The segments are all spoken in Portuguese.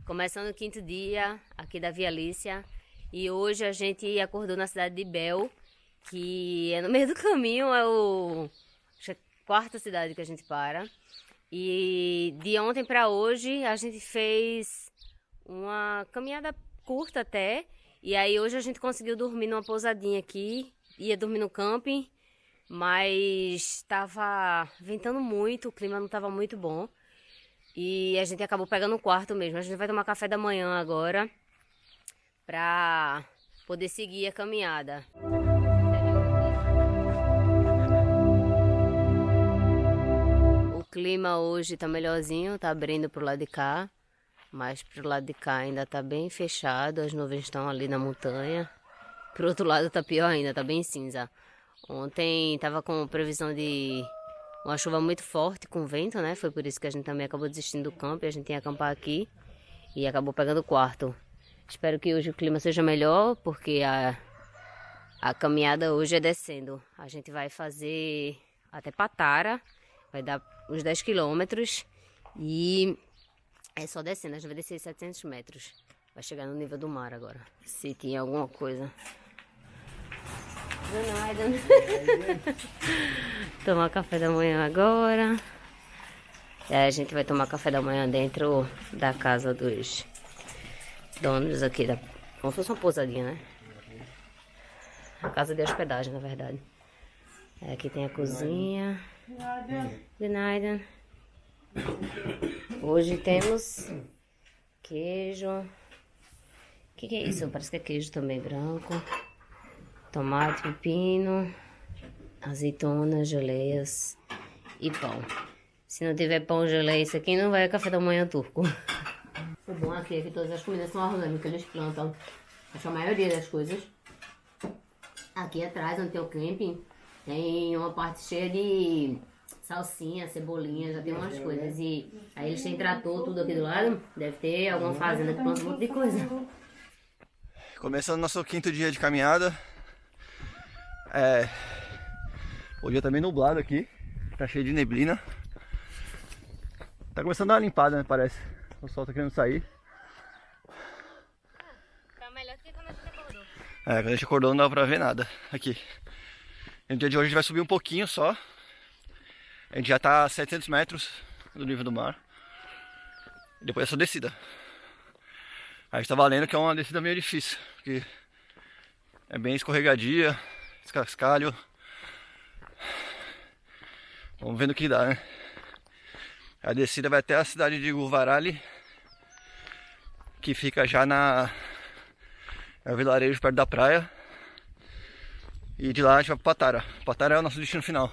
Começando o 5º dia aqui da Via Lícia. E hoje a gente acordou na cidade de Bel, que é no meio do caminho, acho que é a 4ª cidade que a gente para. E de ontem para hoje a gente fez uma caminhada curta até. E aí hoje a gente conseguiu dormir numa pousadinha aqui, ia dormir no camping, mas estava ventando muito, o clima não estava muito bom. E a gente acabou pegando um quarto mesmo. A gente vai tomar café da manhã agora para poder seguir a caminhada. O clima hoje tá melhorzinho, tá abrindo pro lado de cá, mas pro lado de cá ainda tá bem fechado, as nuvens estão ali na montanha. Pro outro lado tá pior ainda, tá bem cinza. Ontem tava com previsão de uma chuva muito forte com vento, né? Foi por isso que a gente também acabou desistindo do campo e a gente ia acampar aqui e acabou pegando o quarto. Espero que hoje o clima seja melhor, porque a caminhada hoje é descendo. A gente vai fazer até Patara, vai dar uns 10 quilômetros e é só descendo. A gente vai descer 700 metros. Vai chegar no nível do mar agora. Se tinha alguma coisa. Tomar café da manhã agora. A gente vai tomar café da manhã dentro da casa dos donos aqui, como se fosse uma pousadinha, né? A casa de hospedagem, na verdade. Aqui tem a cozinha. Good night. Hoje temos queijo. O que é isso? Parece que é queijo também branco. Tomate, pepino, azeitona, geleias e pão. Se não tiver pão, geleia, isso aqui não vai café da manhã turco. O bom aqui é que todas as comidas são orgânicas, eles plantam. Acho que a maioria das coisas. Aqui atrás, onde tem o camping, tem uma parte cheia de salsinha, cebolinha, já tem umas coisas. E aí eles têm trator, tudo aqui do lado. Deve ter alguma fazenda que planta um monte de coisa. Começando nosso 5º dia de caminhada. O dia tá meio nublado aqui, tá cheio de neblina. Tá começando a dar uma limpada, né, parece. O sol tá querendo sair. Tá melhor do que quando a gente acordou. Quando a gente acordou não dava pra ver nada aqui. No dia de hoje a gente vai subir um pouquinho só. A gente já tá a 700 metros do nível do mar. E depois essa descida. A gente tá valendo que é uma descida meio difícil, porque é bem escorregadia, cascalho. Vamos ver no que dá, né? A descida vai até a cidade de Guvarali, que fica já na vilarejo perto da praia. E de lá a gente vai para Patara. Patara é o nosso destino final.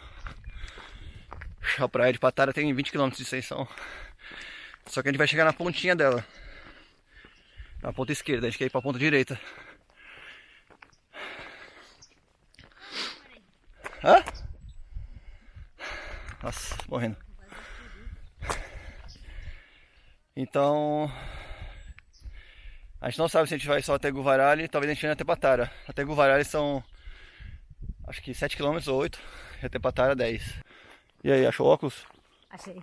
A praia de Patara tem 20 km de extensão. Só que a gente vai chegar na pontinha dela, na ponta esquerda. A gente quer ir para a ponta direita. Hã? Nossa, morrendo. Então, a gente não sabe se a gente vai só até Guvarali, talvez a gente venha até Patara. Até Guvarali são, acho que 7 km ou 8, e até Patara 10. E aí, achou óculos? Achei.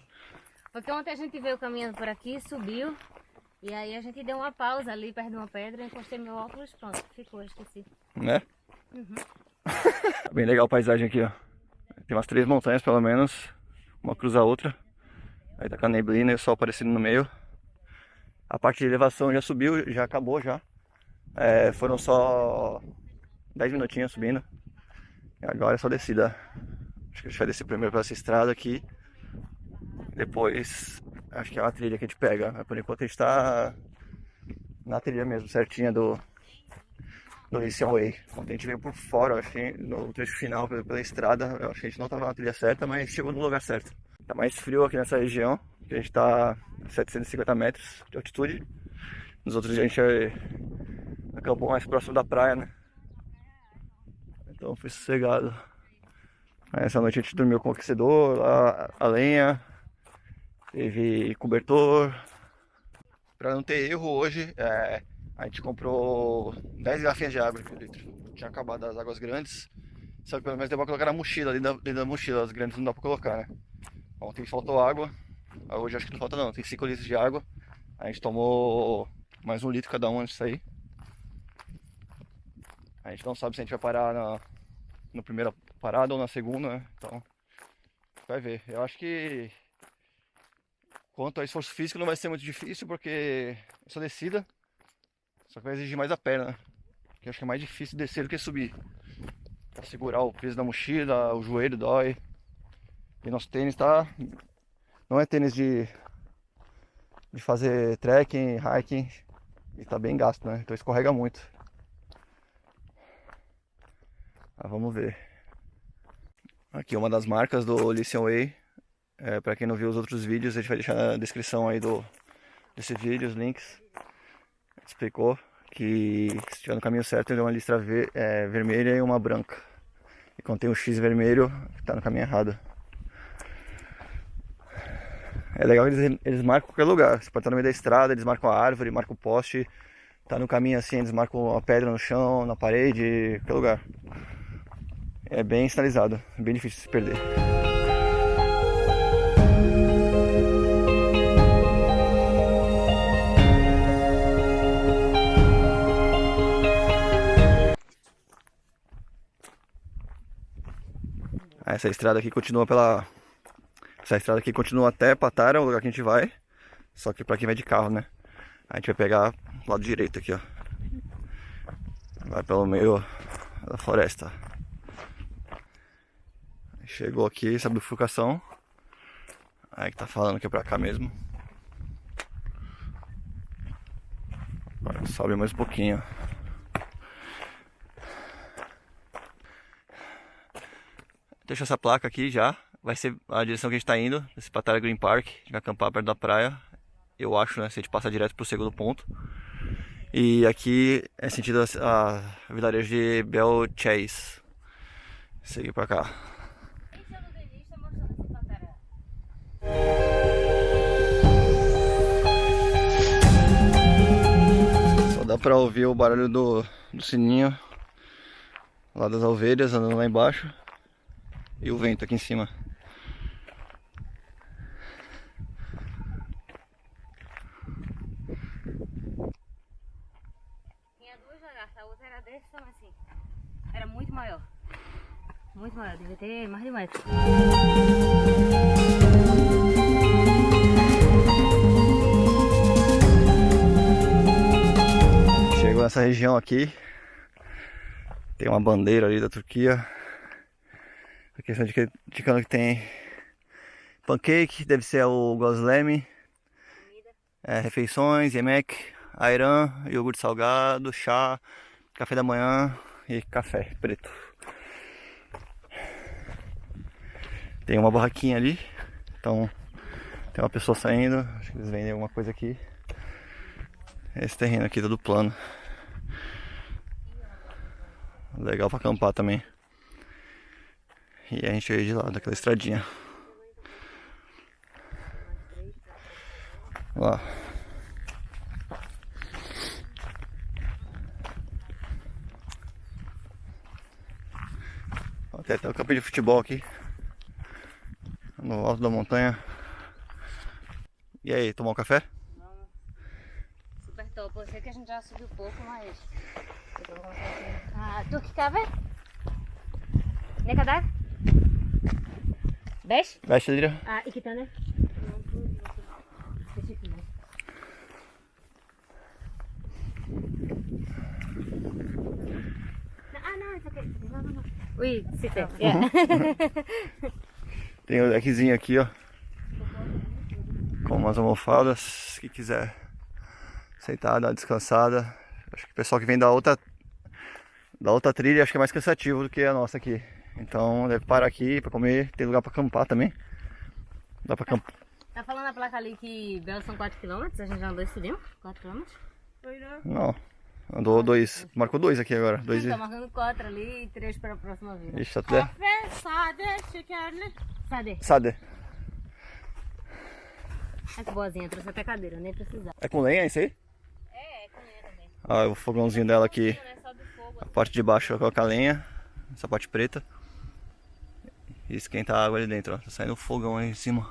Porque ontem a gente veio caminhando por aqui, subiu, e aí a gente deu uma pausa ali perto de uma pedra, encostei meu óculos, pronto, ficou, esqueci. Né? Uhum. Bem legal a paisagem aqui, ó. Tem umas 3 montanhas pelo menos, uma cruza a outra. Aí tá com a neblina e o sol aparecendo no meio. A parte de elevação já subiu, já acabou já. Foram só 10 minutinhos subindo. E agora é só descida. Acho que a gente vai descer primeiro pra essa estrada aqui. Depois, acho que é uma trilha que a gente pega. Por enquanto a gente tá na trilha mesmo, certinha do Initial Way. Ontem a gente veio por fora, acho que no trecho final pela estrada. Eu acho que a gente não tava na trilha certa, mas chegou no lugar certo. Tá mais frio aqui nessa região, que a gente tá a 750 metros de altitude. Nos outros dias a gente acampou mais próximo da praia, né? Então foi sossegado. Essa noite a gente dormiu com o aquecedor, a lenha, teve cobertor. Pra não ter erro hoje, a gente comprou 10 garrafinhas de água por litro. Tinha acabado as águas grandes, só que pelo menos deu pra colocar na mochila, dentro da mochila. As grandes não dá pra colocar, né? Ontem faltou água, hoje acho que não falta não, tem 5 litros de água. A gente tomou mais 1 litro cada um antes de sair. A gente não sabe se a gente vai parar na primeira parada ou na segunda, né? Então, vai ver. Eu acho que quanto a esforço físico não vai ser muito difícil, porque essa descida só que vai exigir mais a perna, né? Porque eu acho que é mais difícil descer do que subir. Pra segurar o peso da mochila, o joelho dói. E nosso tênis não é tênis de fazer trekking, hiking. E tá bem gasto, né? Então escorrega muito. Vamos ver. Aqui uma das marcas do Lithium Whey. Pra quem não viu os outros vídeos, a gente vai deixar na descrição aí desse vídeo os links. Explicou que se estiver no caminho certo, ele é uma listra vermelha e uma branca. E quando tem um X vermelho, tá no caminho errado. É legal que eles marcam qualquer lugar. Você pode estar no meio da estrada, eles marcam a árvore, marcam o poste. Tá no caminho assim, eles marcam a pedra no chão, na parede, qualquer lugar. É bem sinalizado, é bem difícil de se perder. Essa estrada aqui continua Essa estrada aqui continua até Patara, o lugar que a gente vai. Só que pra quem vai de carro, né? A gente vai pegar o lado direito aqui, ó. Vai pelo meio da floresta. Chegou aqui, sabe, bifurcação. Aí que tá falando que é pra cá mesmo. Agora sobe mais um pouquinho. Deixa essa placa aqui já. Vai ser a direção que a gente tá indo. Esse Patara Green Park. A gente vai acampar perto da praia. Eu acho, né? Se a gente passar direto pro segundo ponto. E aqui é sentido a vilarejo de Belchase. Seguir pra cá. Só dá pra ouvir o barulho do sininho lá das ovelhas andando lá embaixo. E o vento aqui em cima. Tinha 2 lagartas, a outra era desse tamanho assim. Era muito maior. Muito maior, devia ter mais de 1 metro. Chegou nessa região aqui. Tem uma bandeira ali da Turquia. A questão indicando que tem pancake, deve ser o Gozlemi, refeições, yemek, ayran, iogurte salgado, chá, café da manhã e café preto. Tem uma barraquinha ali, então tem uma pessoa saindo, acho que eles vendem alguma coisa aqui. Esse terreno aqui todo plano. Legal pra acampar também. E a gente veio de lá, daquela estradinha. Lá. Tem até o campo de futebol aqui. No alto da montanha. E aí, tomou um café? Vamos. Super top. Eu sei que a gente já subiu pouco, mas... Turki kahve? Ne kadar? 5? 5 lira. 2 tane. Teşekkürler. No, it's okay. No. Oui, c'était. Yeah. Tem o deckzinho aqui, ó. Com umas almofadas. Quem quiser sentar, dar uma descansada. Acho que o pessoal que vem da outra trilha acho que é mais cansativo do que a nossa aqui. Então deve parar aqui pra comer. Tem lugar pra acampar também. Dá pra acampar. Tá falando a placa ali que Belo são 4 km? A gente já andou esse dia? 4 km? Não. Andou 2. Marcou 2 aqui agora. 2 Tá marcando 4 ali e 3 para a próxima vez. Ixi, tá tudo. Kahve, sade, şekerli. Sade. Sade. É que boazinha, trouxe até cadeira, nem precisava. É com lenha isso aí? É com lenha também. Ah, o fogãozinho dela aqui. Sobe fogo. A parte de baixo coloca a lenha. Essa parte preta. E esquenta a água ali dentro, ó. Tá saindo fogão aí em cima.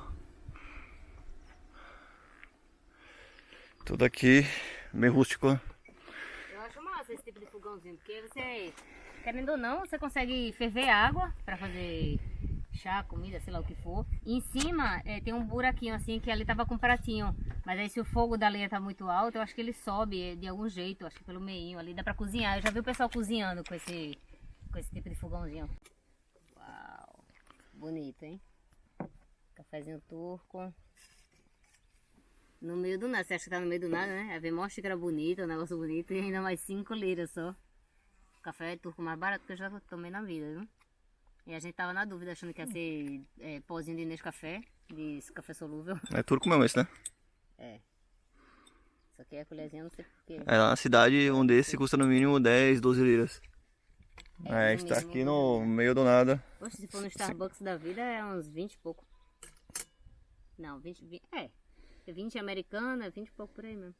Tudo aqui meio rústico. Eu acho massa esse tipo de fogãozinho, porque você, querendo ou não, você consegue ferver água pra fazer chá, comida, sei lá o que for. E em cima tem um buraquinho assim que ali tava com pratinho. Mas aí se o fogo da lenha tá muito alto, eu acho que ele sobe de algum jeito, acho que pelo meinho ali dá pra cozinhar. Eu já vi o pessoal cozinhando com esse tipo de fogãozinho. Uau, bonito, hein? Cafezinho turco. No meio do nada, você acha que tá no meio do nada, né? Aí vem uma xícara bonita, um negócio bonito e ainda mais 5 liras só. O café é turco mais barato que eu já tomei na vida, viu? E a gente tava na dúvida, achando que ia ser pozinho de Nescafé, de café solúvel. É turco mesmo esse, né? É. Isso aqui é a colherzinha, não sei porquê. É lá na cidade, um desse custa no mínimo 10, 12 liras. A gente tá aqui no meio do nada. Poxa, se for no Starbucks da vida é uns 20 e pouco. Não, 20 é 20 americano, é 20 e pouco por aí mesmo.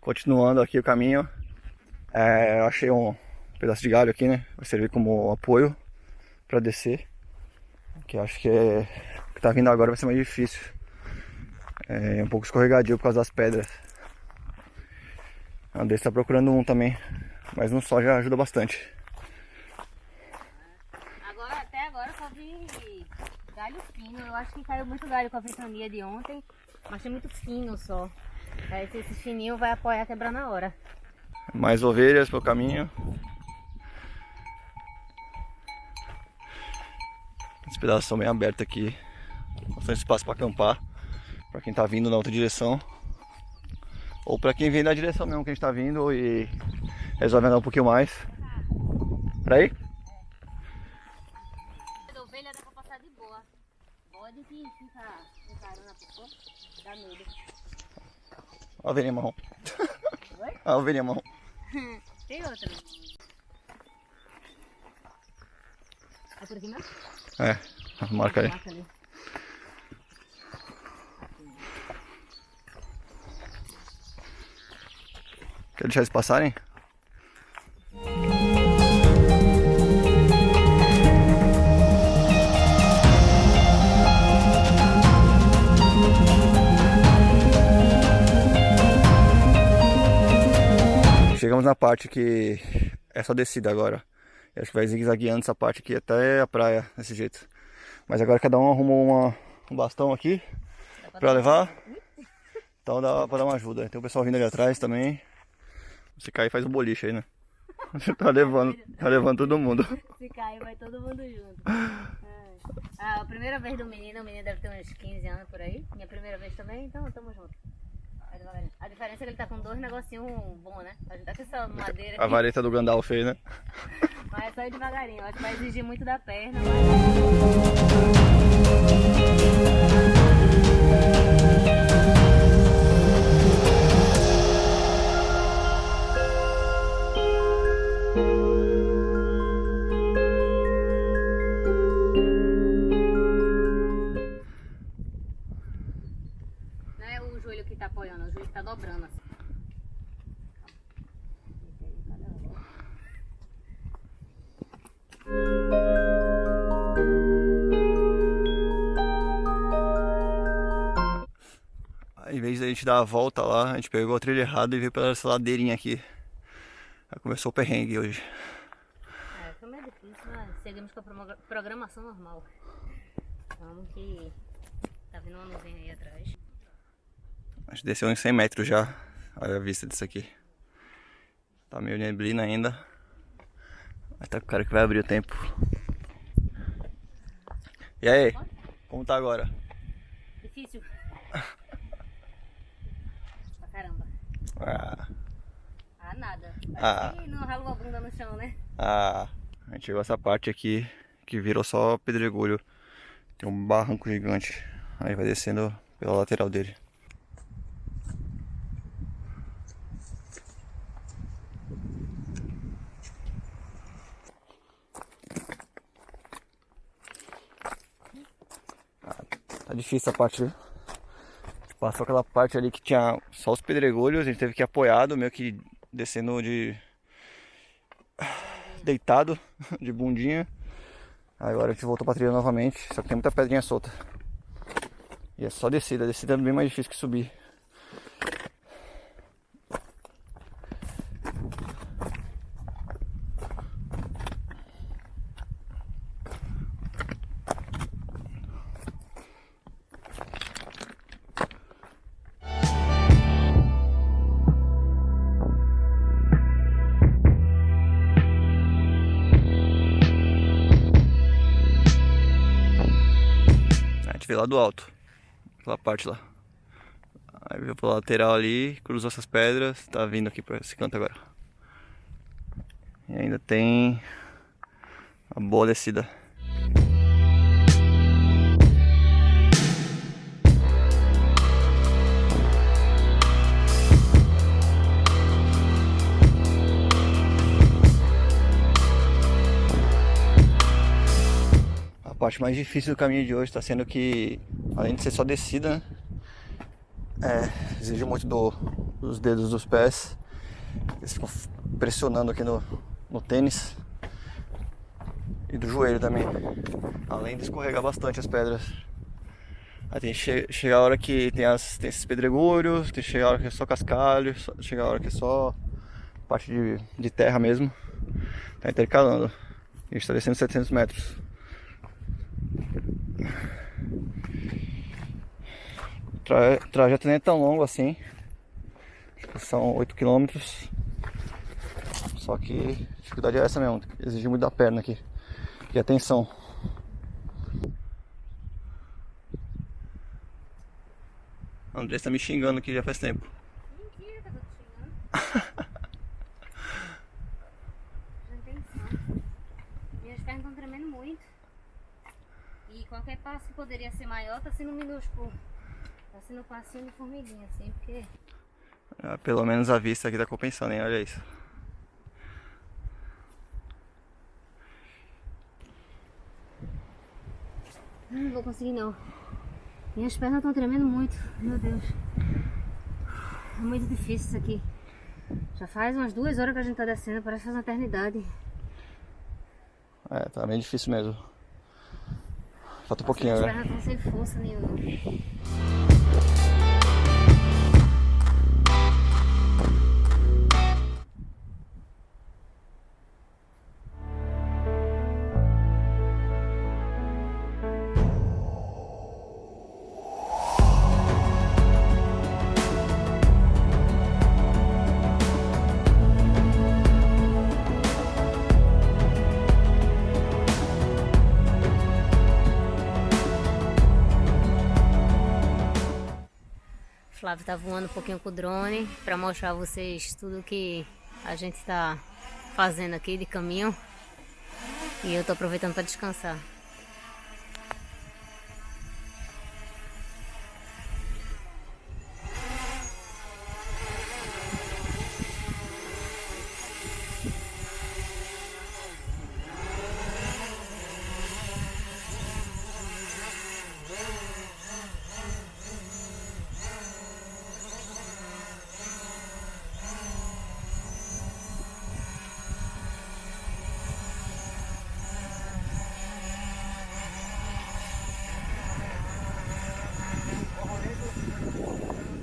Continuando aqui o caminho, eu achei um pedaço de galho aqui, né? Vai servir como apoio para descer. Que eu acho que o que tá vindo agora vai ser mais difícil. É um pouco escorregadio por causa das pedras. A Andressa tá procurando um também, mas um só já ajuda bastante. Até agora eu só vi galho fino. Eu acho que caiu muito galho com a ventania de ontem, mas tem muito fino só. Aí esse fininho vai apoiar quebrar na hora. Mais ovelhas pelo caminho. Os pedaços são bem abertos aqui. Bastante espaço para acampar. Para quem tá vindo na outra direção. Ou para quem vem na direção mesmo que a gente tá vindo e resolve andar um pouquinho mais. Pra aí? A ovelha dá pra passar de boa. Bode que fica encarando a pessoa, dá medo. Olha a ovelhinha marrom. Oi? Olha a ovelhinha marrom. Tem outra. É por aqui mesmo? É, marca aí. Marca ali. Quer deixar eles passarem? Chegamos na parte que é só descida agora. Eu acho que vai zigue-zagueando essa parte aqui até a praia, desse jeito. Mas agora cada um arrumou um bastão aqui pra levar. Então dá pra dar uma ajuda. Tem o pessoal vindo ali atrás também. Se cair faz um boliche aí, né? tá levando todo mundo. Se cair vai todo mundo junto. A primeira vez do menino, o menino deve ter uns 15 anos por aí. Minha primeira vez também, então tamo junto. A diferença é que ele tá com 2 negocinhos bons, né? Pra ajudar com essa madeira aqui. A vareta do Gandalf aí, né? Mas é só ir devagarinho, eu acho que vai exigir muito da perna. Não é o joelho que tá apoiando, é o joelho que tá dobrando assim. Em vez de a gente dar a volta lá, a gente pegou a trilha errada e veio pela essa ladeirinha aqui. Aí começou o perrengue hoje. Foi meio difícil, mas seguimos com a programação normal. Vamos que tá vindo uma nuvem aí atrás. A gente desceu uns 100 metros já. Olha a vista disso aqui. Tá meio neblina ainda. Mas tá com o cara que vai abrir o tempo. E aí? Como tá agora? Difícil. Pra caramba. Nada. Parece que não ralou a bunda no chão, né? A gente chegou a essa parte aqui que virou só pedregulho. Tem um barranco gigante. Aí vai descendo pela lateral dele. Tá difícil essa parte, viu? Passou aquela parte ali que tinha só os pedregulhos, a gente teve que ir apoiado, meio que descendo deitado, de bundinha. Agora a gente voltou pra trilha novamente, só que tem muita pedrinha solta. E é só descida, a descida é bem mais difícil que subir. A gente veio lá do alto, aquela parte lá. Aí veio pela lateral ali, cruzou essas pedras, tá vindo aqui pra esse canto agora. E ainda tem uma boa descida. A parte mais difícil do caminho de hoje está sendo que, além de ser só descida, né, exige muito dos dedos dos pés. Eles ficam pressionando aqui no tênis e do joelho também, além de escorregar bastante as pedras. Aí tem que chegar a hora que tem esses pedregulhos, tem que chegar a hora que é só cascalho, chegar a hora que é só parte de terra mesmo. Tá intercalando. A gente está descendo 700 metros. O trajeto nem é tão longo assim, acho que são 8 km. Só que a dificuldade é essa mesmo, exige muito da perna aqui e atenção. O André está me xingando aqui já faz tempo. Mentira que eu tô te xingando. Já tem som. Minhas pernas estão tremendo muito. E qualquer passo que poderia ser maior tá sendo minúsculo. Tá sendo um passinho de formiguinha, assim, porque... Pelo menos a vista aqui tá compensando, hein? Olha isso. Não vou conseguir não. Minhas pernas estão tremendo muito, meu Deus. É muito difícil isso aqui. Já faz umas 2 horas que a gente tá descendo, parece que faz uma eternidade. É, tá bem difícil mesmo. Falta um pouquinho, Minhas né? pernas estão sem força nenhuma. Flávio tá voando um pouquinho com o drone para mostrar a vocês tudo que a gente tá fazendo aqui de caminho. E eu tô aproveitando para descansar.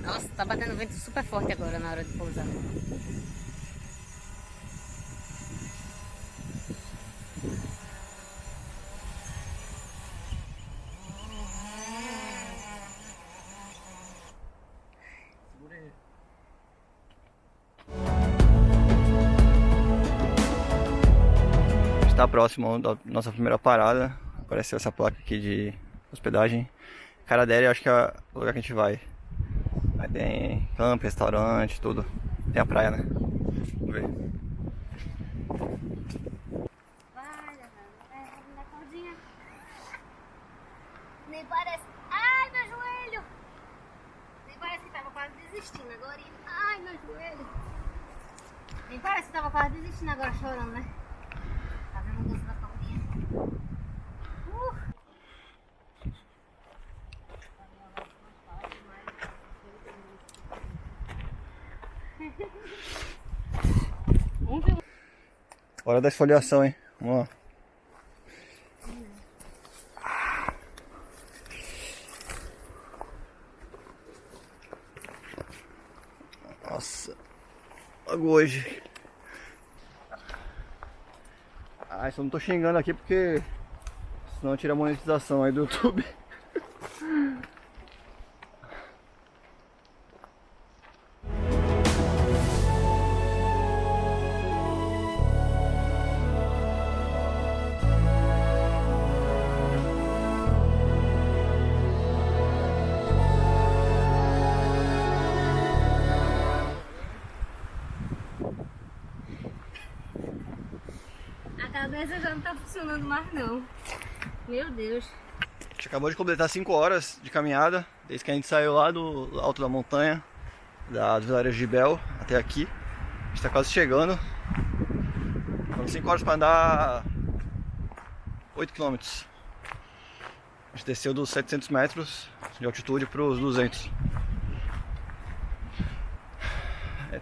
Nossa, tá batendo vento super forte agora na hora de pousar. Está próximo da nossa primeira parada. Apareceu essa placa aqui de hospedagem. Caradere, acho que é o lugar que a gente vai. Aí tem campo, restaurante, tudo. Tem a praia, né? Vamos ver. Vai, na cordinha. Nem parece. Ai, meu joelho! Nem parece que tava quase desistindo agora. Ai, meu joelho! Nem parece que tava quase desistindo agora, chorando, né? Tá vendo o gosto da cordinha? Hora da esfoliação, hein? Vamos lá. Nossa, logo hoje. Ah, só não tô xingando aqui porque senão tira a monetização aí do YouTube. A cabeça já não tá funcionando mais não. Meu Deus. A gente acabou de completar 5 horas de caminhada, desde que a gente saiu lá do alto da montanha, das vilarejos de Bel até aqui. A gente tá quase chegando. São 5 horas para andar 8 km. A gente desceu dos 700 metros de altitude para os 200.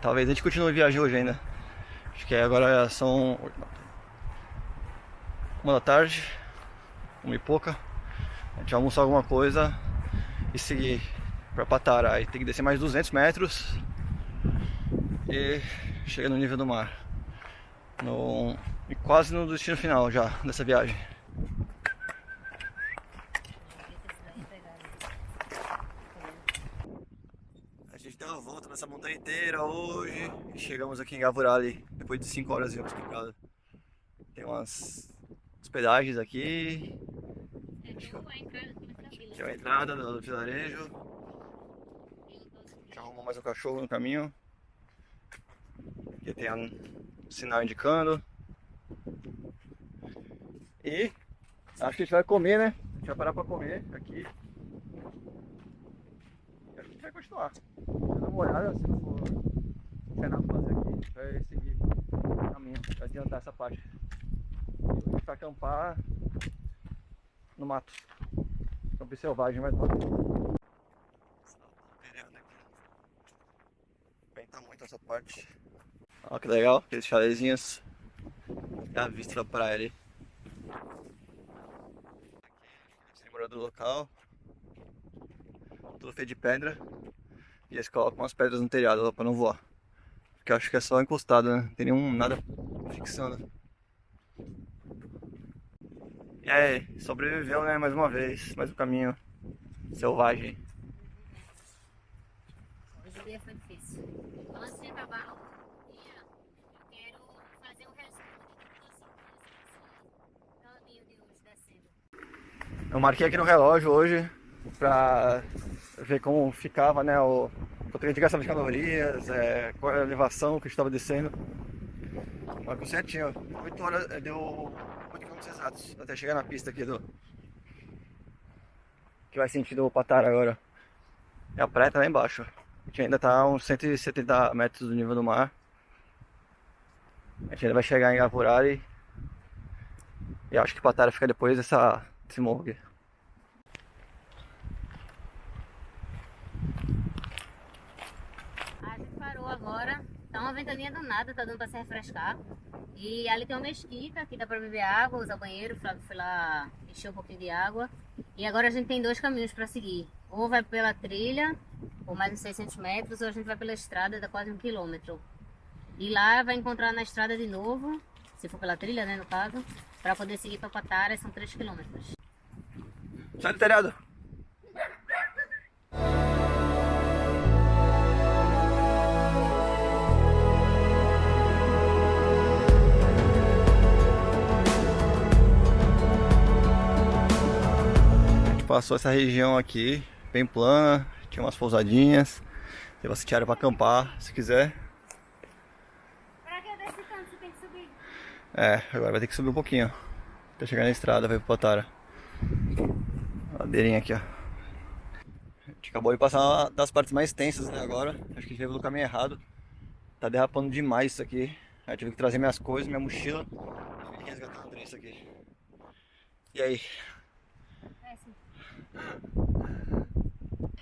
Talvez a gente continue viagem hoje ainda. Acho que agora são 1 da tarde, 1 e pouca. A gente vai almoçar alguma coisa e seguir para Patara. Aí tem que descer mais 200 metros e chega no nível do mar. E quase no destino final já dessa viagem. A gente deu uma volta nessa montanha inteira hoje e chegamos aqui em Gavurali depois de 5 horas de autoestrada. Tem umas hospedagens aqui. Aqui é a entrada do vilarejo. A gente arrumou mais um cachorro no caminho. Aqui tem um sinal indicando. E acho que a gente vai comer, né? A gente vai parar pra comer aqui. E acho que a gente vai continuar. Dá uma olhada, se não for nada pra fazer aqui, a gente vai seguir o caminho, vai adiantar essa parte. A gente vai acampar no mato. Campo selvagem, mas mato. Venta muito essa parte. Olha que legal, aqueles chalezinhos. Dá a vista da praia ali. Aqui, morador do local. Tudo feito de pedra. E eles colocam umas pedras no telhado para não voar. Porque eu acho que é só encostado, né? Não tem nenhum nada fixando. E aí, sobreviveu, né? Mais uma vez. Mais um caminho selvagem. Hoje o dia foi difícil. Antes de acabar o dia, eu quero fazer um resumo do caminho de hoje descendo. Eu marquei aqui no relógio hoje pra ver como ficava, né? O quanto de gasto de calorias, qual era a elevação que eu estava descendo. Marcou certinho, 8 horas, deu 8 km exatos até chegar na pista aqui que vai sentido Patara agora. E a praia tá lá embaixo. A gente ainda tá a uns 170 metros do nível do mar. A gente ainda vai chegar em Gavurali. E acho que Patara fica depois desse morro aqui. A gente parou agora, tá uma ventania do nada, tá dando pra se refrescar. E ali tem uma mesquita, que dá pra beber água, usar o banheiro. O Flávio foi lá encher um pouquinho de água. E agora a gente tem 2 caminhos pra seguir. Ou vai pela trilha, por mais uns 600 metros, ou a gente vai pela estrada, dá quase 1 km. E lá vai encontrar na estrada de novo, se for pela trilha, né, no caso, pra poder seguir pra Patara, são 3 km. Sai do telhado! Passou essa região aqui, bem plana, tinha umas pousadinhas, tem bastante área para acampar, se quiser. Pra que desce tanto, você tem que subir? Agora vai ter que subir um pouquinho, até chegar na estrada, vai pro Patara. Ladeirinha aqui, ó. A gente acabou de passar uma das partes mais tensas, né, agora. Acho que a gente veio pelo caminho errado. Tá derrapando demais isso aqui. Aí eu tive que trazer minhas coisas, minha mochila e resgatar o André aqui. E aí?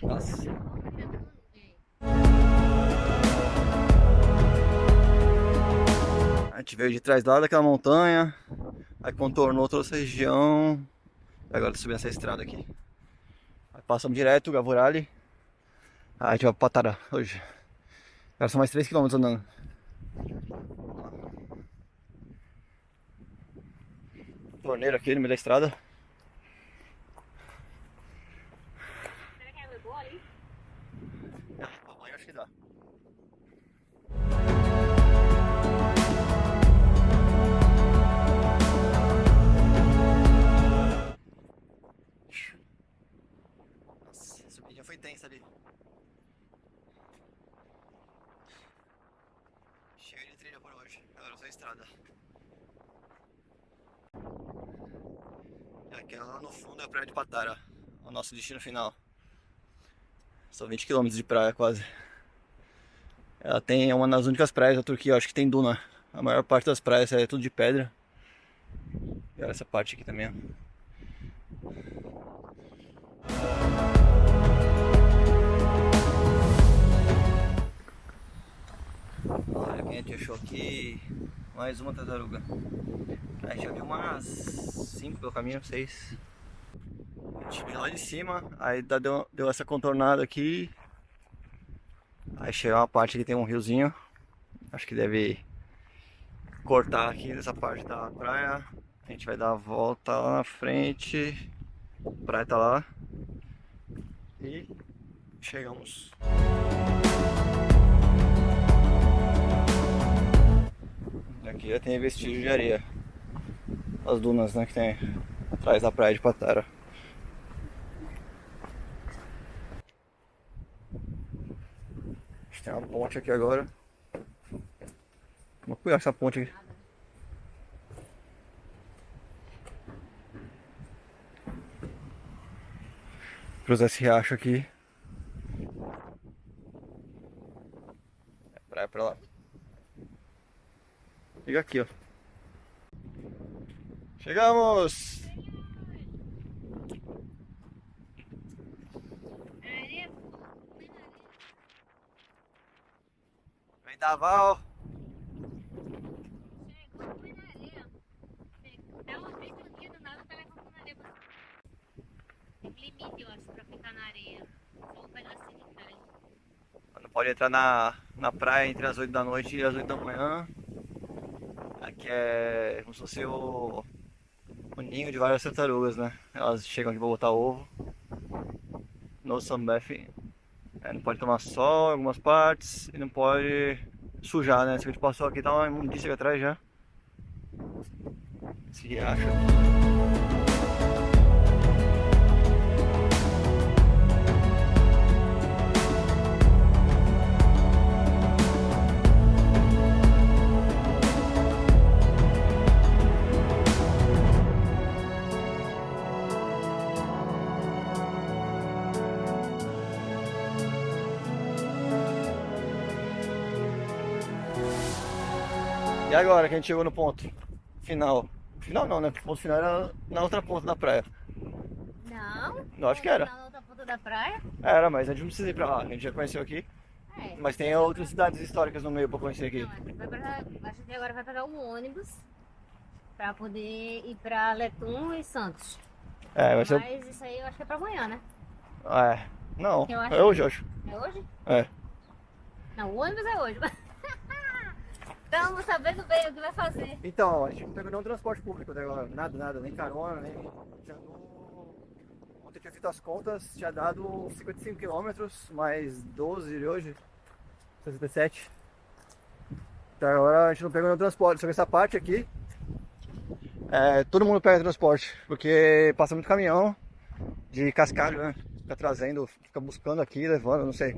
Nossa. A gente veio de trás lá daquela montanha, aí contornou toda essa região, e agora tá subindo essa estrada aqui. Aí passamos direto, Gavurali, aí a gente vai pra Patara hoje. Agora são mais 3 km andando. Torneiro aqui no meio da estrada. Será que é água boa ali? Tamanho acho que dá. Nossa, a subidinha foi tensa ali. Cheio de trilha por hoje. Agora só estrada. E aquela lá no fundo é a praia de Patara, o nosso destino final. São 20 km de praia quase. Ela é uma das únicas praias da Turquia, eu acho que tem duna. A maior parte das praias é tudo de pedra. E olha essa parte aqui também, ó. Olha quem a gente achou aqui. Mais uma tartaruga. A gente já viu umas 5 pelo caminho, 6. A gente veio lá de cima, aí deu essa contornada aqui. Aí chega uma parte que tem um riozinho. Acho que deve cortar aqui nessa parte da praia. A gente vai dar a volta lá na frente. A praia tá lá. E chegamos. Aqui já tem vestígio de areia. As dunas, né, que tem atrás da praia de Patara. A gente tem uma ponte aqui agora. Vamos cuidar essa ponte aqui. Cruzar esse riacho aqui. É praia pra lá. Liga aqui, ó. Chegamos! Vendaval! Dá uma vez no dia do nada, tá levando na areia. Tem limite, eu acho, pra ficar na areia. Só um pedacinho de trás. Não pode entrar na praia entre as 8 da noite e as 8 da manhã. Aqui é como se fosse o ninho de várias tartarugas, né? Elas chegam aqui pra botar ovo. No sunbathing. Não pode tomar sol em algumas partes e não pode sujar, né? Se a gente passou aqui, tá uma imundícia aqui atrás já. Esse riacho aqui. E agora que a gente chegou no ponto final. Final não, né? O ponto final era na outra ponta da praia. Não. Não, acho que era. Na outra ponta da praia? Era, mas a gente não precisa ir pra lá. A gente já conheceu aqui. É. Mas tem outras cidades históricas no meio pra conhecer aqui. Não, a gente agora vai pegar um ônibus pra poder ir pra Letum e Santos. É, vai ser. Mas isso aí eu acho que é pra amanhã, né? É. Não, Eu acho é hoje, eu acho. É hoje? É. Não, o ônibus é hoje. Estamos sabendo bem o que vai fazer. Então, a gente não pegou nenhum transporte público até agora. Nada, nem carona, nem. Já ontem eu tinha feito as contas, tinha dado 55 km, mais 12 de hoje, 67. Então agora a gente não pegou nenhum transporte, só que essa parte aqui, todo mundo pega transporte, porque passa muito caminhão de cascalho, né? Fica trazendo, fica buscando aqui, levando, não sei.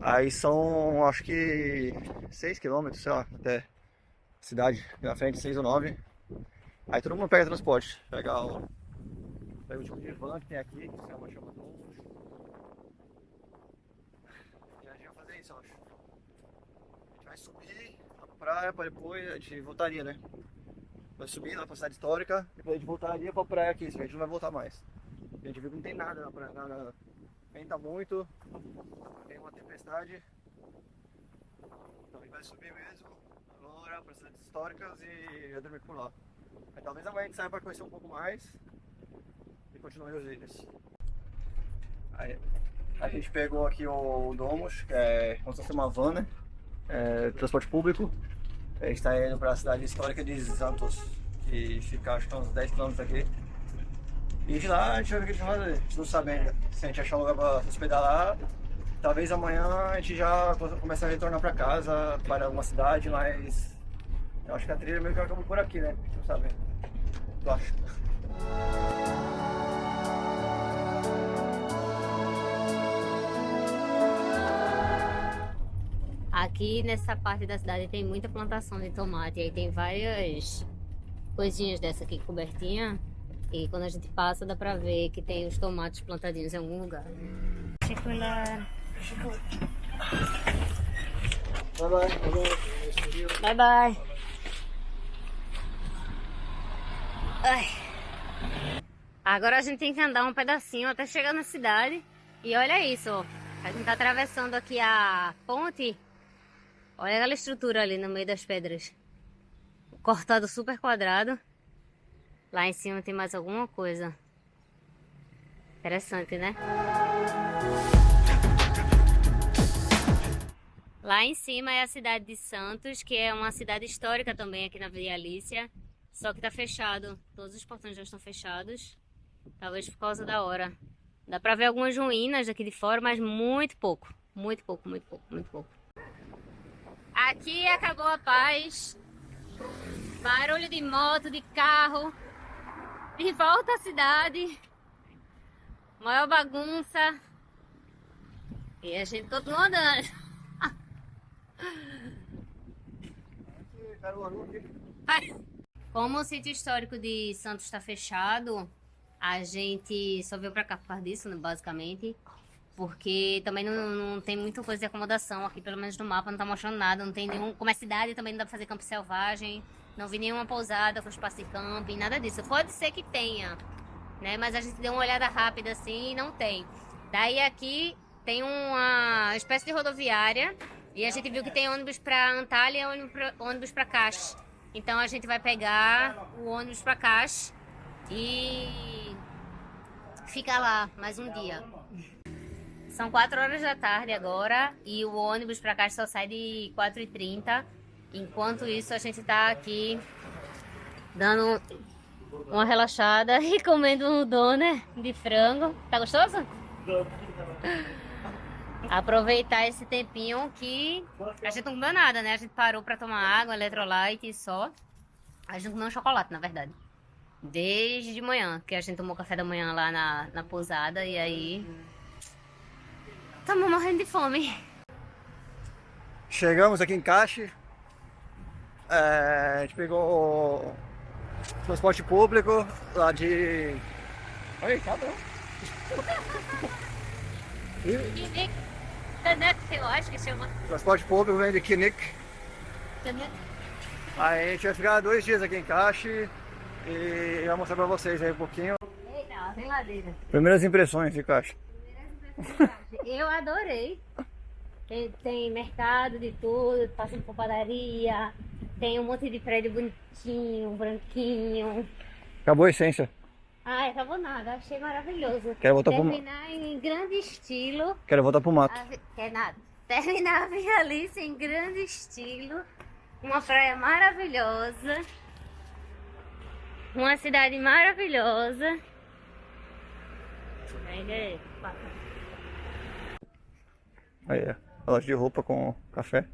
Aí são, acho que 6 km, sei lá, até a cidade, aqui na frente, 6 ou 9. Aí todo mundo pega transporte, pega o tipo de van que tem aqui, que se chama Dolmus. E a gente vai fazer isso, eu acho. A gente vai subir a praia pra depois, a gente voltaria, né? Vai subir lá pra cidade histórica, depois a gente voltaria pra praia aqui, a gente não vai voltar mais. A gente viu que não tem nada na praia, nada. Venta muito, tem uma tempestade, então a gente vai subir mesmo. Flora, para cidades históricas e ia dormir por lá. Aí talvez amanhã a gente saia para conhecer um pouco mais e continuar as ilhas. Aí a gente pegou aqui o Domus, que é como se fosse uma van, né? Transporte público. A gente está indo para a cidade histórica de Santos, que fica acho que uns 10 km aqui. E de lá a gente vai ver o que a gente vai fazer. A gente não sabe ainda se a gente achar um lugar para se hospedar lá. Talvez amanhã a gente já comece a retornar para casa, para alguma cidade, mas eu acho que a trilha meio que acabou por aqui, né? A gente não sabe. Eu acho. Aqui nessa parte da cidade tem muita plantação de tomate, aí tem várias coisinhas dessa aqui cobertinha. E quando a gente passa dá pra ver que tem os tomates plantadinhos em algum lugar. Chocolate. Bye bye. Ai. Agora a gente tem que andar um pedacinho até chegar na cidade. E olha isso, ó. A gente tá atravessando aqui a ponte. Olha aquela estrutura ali no meio das pedras. Cortado super quadrado. Lá em cima tem mais alguma coisa. Interessante, né? Lá em cima é a cidade de Santos, que é uma cidade histórica também aqui na Via Alícia. Só que tá fechado. Todos os portões já estão fechados. Talvez por causa da hora. Dá pra ver algumas ruínas aqui de fora, mas muito pouco. Muito pouco, muito pouco, muito pouco. Aqui acabou a paz. Barulho de moto, de carro. De volta à cidade. Maior bagunça. E a gente continua andando. Como o sítio histórico de Santos está fechado, a gente só veio pra cá por causa disso, né, basicamente. Porque também não tem muita coisa de acomodação aqui, pelo menos no mapa não tá mostrando nada. Não tem nenhum. Como é cidade, também não dá pra fazer campo selvagem. Não vi nenhuma pousada com espaço de camping, nada disso. Pode ser que tenha, né? Mas a gente deu uma olhada rápida assim e não tem. Daí aqui tem uma espécie de rodoviária e a gente viu que tem ônibus pra Antalya e ônibus pra Cache. Então a gente vai pegar o ônibus pra Cache e ficar lá mais um dia. São 4 horas da tarde agora e o ônibus pra Cache só sai de 4h30. Enquanto isso a gente tá aqui dando uma relaxada e comendo um doner de frango. Tá gostoso? Aproveitar esse tempinho que a gente não comeu nada, né? A gente parou pra tomar água, eletrolyte e só. A gente comeu um chocolate, na verdade. Desde de manhã, que a gente tomou café da manhã lá na pousada e aí... Estamos morrendo de fome. Chegamos aqui em Cache. A gente pegou o transporte público lá de... Oi, cabrão. Eu acho que chama. Transporte público vem de Kinik. Aí a gente vai ficar 2 dias aqui em Cache e vou mostrar pra vocês aí um pouquinho. Eita, tem ladeira. Primeiras impressões de Cache. Eu adorei. Tem mercado de tudo, passando por padaria. Tem um monte de prédio bonitinho, branquinho. Acabou a essência. Ai, acabou nada, achei maravilhoso. Quero voltar Terminar em grande estilo. Quero voltar pro mato. Quer nada. Terminar a Via Alícia em grande estilo. Uma praia maravilhosa. Uma cidade maravilhosa. Aí, a loja de roupa com café.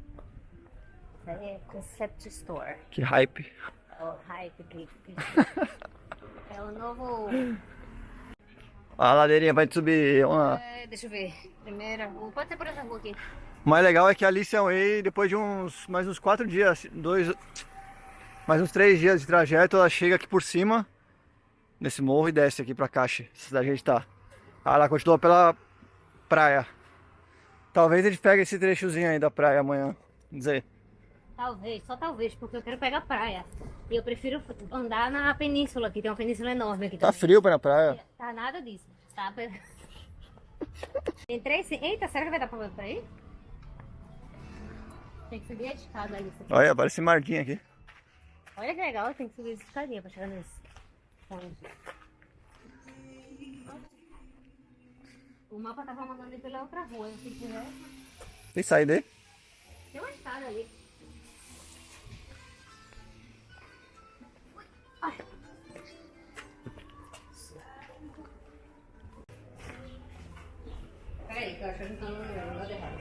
Isso aí é Concept Store. Que hype. O hype aqui. É o novo... A ladeirinha vai te subir uma... deixa eu ver. Primeira rua. Pode ser por essa rua aqui. O mais legal é que a Alicia Way, depois de mais uns 4 dias, mais uns 3 dias de trajeto, ela chega aqui por cima, nesse morro, e desce aqui pra Cache, cidade que a gente tá. Aí ela continua pela praia. Talvez a gente pegue esse trechozinho aí da praia amanhã, vamos dizer. Talvez, só talvez, porque eu quero pegar praia. E eu prefiro andar na península, que tem uma península enorme aqui. Tá frio pra ir na praia? Tá nada disso. Tá? Entrei sim. Eita, será que vai dar problema pra ir? Tem que subir a escada ali. Olha, parece Mardinha aqui. Olha que legal, tem que subir essa escadinha pra chegar nesse ponto. O mapa tava mandando ir pela outra rua, não sei se é. Tem saída aí? Tem uma escada ali. Peraí, que eu acho que eu tô no lado errado.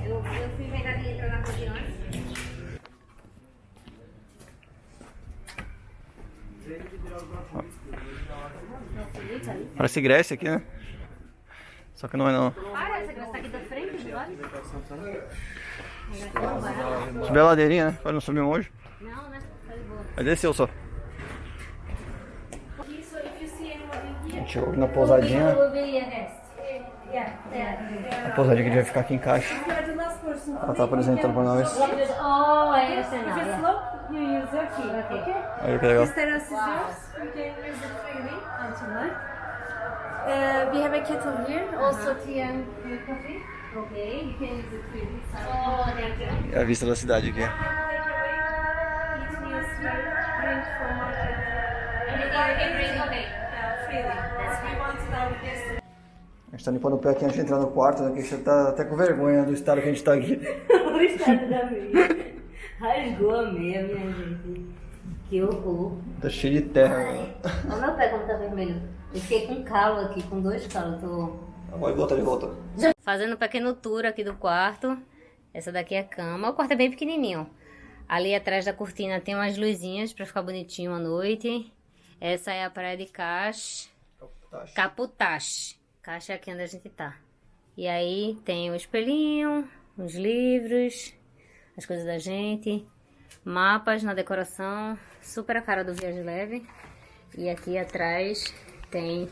Eu fui pegar ali entrar na rua de antes. Parece Grécia aqui, né? Só que não é não. Para, essa graça tá aqui da frente, do lado. Subir a ladeirinha, né? Pode não subir hoje. Não, né? Tá de boa. Mas desceu só. A gente chegou aqui na pousadinha. A pousadinha que a gente vai ficar aqui em caixa. Ela tá apresentando pra nós. Oh, é essa não. You use your key, okay? Olha que legal. This terrace is yours. You can use it freely until night. We have a kettle here, also tea and coffee. Ok. You can use it freely. Oh, thank you. É a vista da cidade aqui. It means drink from market. Yeah, freely. We want to know this. A gente tá limpando o pé aqui antes de entrar no quarto, né? Que a gente tá até com vergonha do estado que a gente tá aqui. O estado da meia. Rasgou a meia, minha gente. Que horror. Tá cheio de terra, né? Olha meu pé como tá vermelho. Eu fiquei com calo aqui, com 2 calos. Vai, volta de volta. Fazendo um pequeno tour aqui do quarto. Essa daqui é a cama. O quarto é bem pequenininho. Ali atrás da cortina tem umas luzinhas pra ficar bonitinho à noite. Essa é a praia de Caputache. Caixa é aqui onde a gente tá. E aí tem o espelhinho, os livros, as coisas da gente, mapas na decoração, super a cara do Viagem Leve. E aqui atrás tem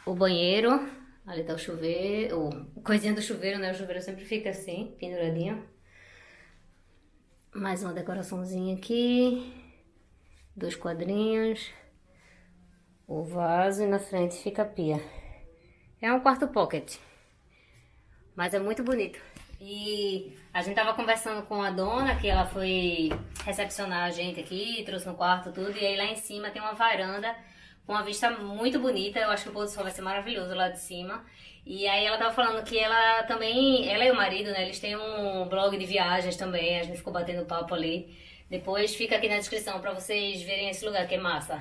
o banheiro, ali tá o chuveiro, o coisinha do chuveiro, né? O chuveiro sempre fica assim, penduradinho. Mais uma decoraçãozinha aqui, 2 quadrinhos, o vaso e na frente fica a pia. É um quarto pocket, mas é muito bonito. E a gente tava conversando com a dona, que ela foi recepcionar a gente aqui, trouxe no quarto tudo. E aí lá em cima tem uma varanda com uma vista muito bonita. Eu acho que o pôr do sol vai ser maravilhoso lá de cima. E aí ela tava falando que ela também, ela e o marido, né, eles têm um blog de viagens também. A gente ficou batendo papo ali. Depois fica aqui na descrição pra vocês verem esse lugar que é massa.